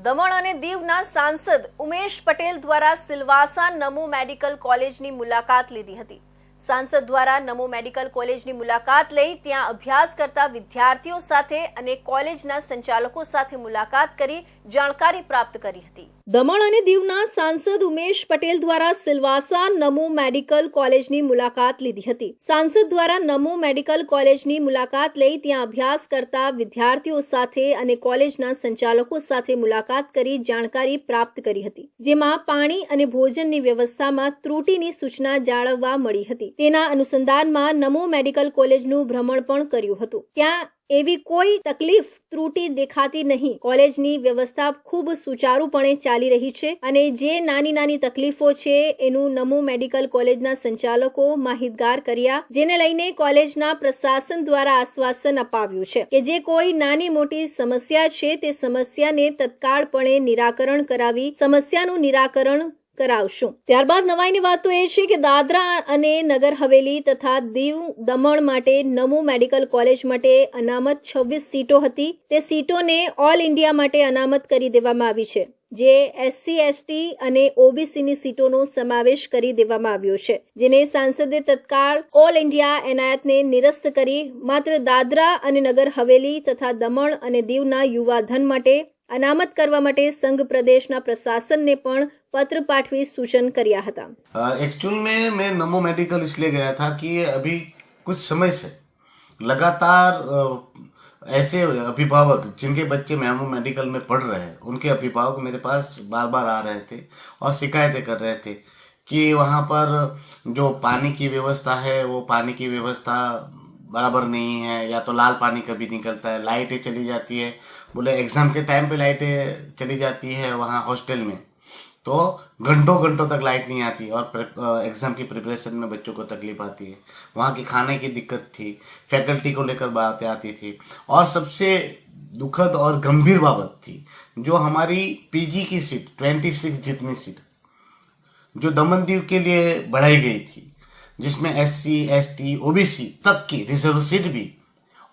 દમણ અને દીવના સાંસદ ઉમેશ પટેલ દ્વારા સિલવાસા નમો મેડિકલ કોલેજની મુલાકાત લીધી હતી। સાંસદ દ્વારા નમો મેડિકલ કોલેજની મુલાકાત લઈ ત્યાં અભ્યાસ કરતા વિદ્યાર્થીઓ સાથે અને કોલેજના સંચાલકો સાથે મુલાકાત કરી જાણકારી પ્રાપ્ત કરી હતી। દમણ અને દીવના સાંસદ ઉમેશ પટેલ દ્વારા સિલવાસા નમો મેડિકલ કોલેજની મુલાકાત લીધી હતી। સાંસદ દ્વારા નમો મેડિકલ કોલેજની મુલાકાત લઈ ત્યાં અભ્યાસ કરતા વિદ્યાર્થીઓ સાથે અને કોલેજના સંચાલકો સાથે મુલાકાત કરી જાણકારી પ્રાપ્ત કરી હતી, જેમાં પાણી અને ભોજનની વ્યવસ્થામાં ત્રુટિની સૂચના જાળવવા મળી હતી। તેના અનુસંધાનમાં નમો મેડિકલ કોલેજનું ભ્રમણ પણ કર્યું હતું। ત્યાં એવી કોઈ તકલીફ ત્રુટિ દેખાતી નહીં। કોલેજની વ્યવસ્થા ખૂબ સુચારુપણે ચાલી રહી છે અને જે નાની તકલીફો છે એનું નમો મેડિકલ કોલેજના સંચાલકો માહિતગાર કર્યા, જેને લઈને કોલેજના પ્રશાસન દ્વારા આશ્વાસન અપાવ્યું છે કે જે કોઈ નાની મોટી સમસ્યા છે તે સમસ્યાને તત્કાળપણે નિરાકરણ કરાવી સમસ્યાનું નિરાકરણ કરાવશું। ત્યારબાદ નવાઈની વાત તો એ છે કે દાદરા અને નગર હવેલી તથા દીવ દમણ માટે નમો મેડિકલ કોલેજ માટે અનામત 26 સીટો હતી। તે સીટોને ઓલ ઇન્ડિયા માટે અનામત કરી દેવામાં આવી છે, જે SC ST અને OBC ની સીટોનો સમાવેશ કરી દેવામાં આવ્યો છે, જેને સાંસદે તત્કાળ ઓલ ઇન્ડિયા એનાયતને નિરસ્ત કરી માત્ર દાદરા અને નગર હવેલી તથા દમણ અને દીવના યુવા ધન માટે अनामत करवा माटे संघ प्रदेश ना प्रशासन ने पण पत्र पाठवी सूचन कर्या हता। एक्चुअल में मैं नमो मेडिकल इसलिए गया था कि अभी कुछ समय से लगातार ऐसे अभिभावक जिनके बच्चे नमो मेडिकल में पढ़ रहे हैं, उनके अभिभावक मेरे पास बार बार आ रहे थे और शिकायतें कर रहे थे कि वहाँ पर जो पानी की व्यवस्था है वो पानी की व्यवस्था बराबर नहीं है, या तो लाल पानी कभी निकलता है, लाइटें चली जाती है। बोले एग्जाम के टाइम पे लाइटें चली जाती है वहाँ हॉस्टल में, तो घंटों तक लाइट नहीं आती और एग्जाम की प्रिपरेशन में बच्चों को तकलीफ आती है। वहाँ की खाने की दिक्कत थी, फैकल्टी को लेकर बातें आती थी, और सबसे दुखद और गंभीर बात थी जो हमारी पीजी की सीट 26 जितनी सीट जो दमन दीव के लिए बढ़ाई गई थी, जिसमें SC ST OBC तक की रिजर्व सीट भी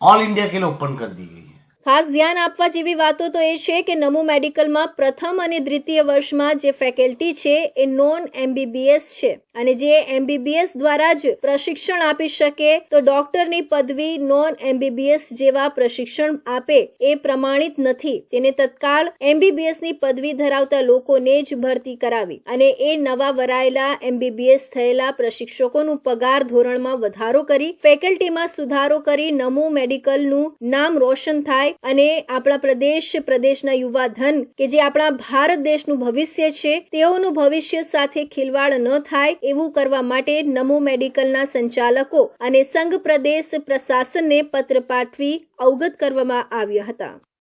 ऑल इंडिया के लिए ओपन कर दी गई है। खास ध्यान आपवा जेवी वातो तो ए छे के नमो मेडिकल में प्रथम અને દ્વિતીય વર્ષમાં જે ફેકલ્ટી છે એ નોન MBBS છે અને જે MBBS દ્વારા જ પ્રશિક્ષણ આપી શકે, તો ડોક્ટરની પદવી નોન MBBS જેવા પ્રશિક્ષણ આપે એ પ્રમાણિત નથી। તેને તત્કાળ MBBS ની પદવી ધરાવતા લોકોને જ ભરતી કરાવી અને એ નવા વરાયેલા MBBS થયેલા પ્રશિક્ષકોનું પગાર ધોરણમાં વધારો કરી ફેકલ્ટીમાં સુધારો કરી નમો મેડિકલનું નામ રોશન થાય અને આપણા પ્રદેશના યુવા ધન કે જે આપણા ભારત દેશનું ભવિષ્ય છે તેઓનું ભવિષ્ય સાથે ખિલવાડ ન થાય એવું કરવા માટે નમો મેડિકલના સંચાલકો અને સંઘ પ્રદેશ પ્રશાસનને પત્ર પાઠવી અવગત કરવામાં આવ્યા હતા।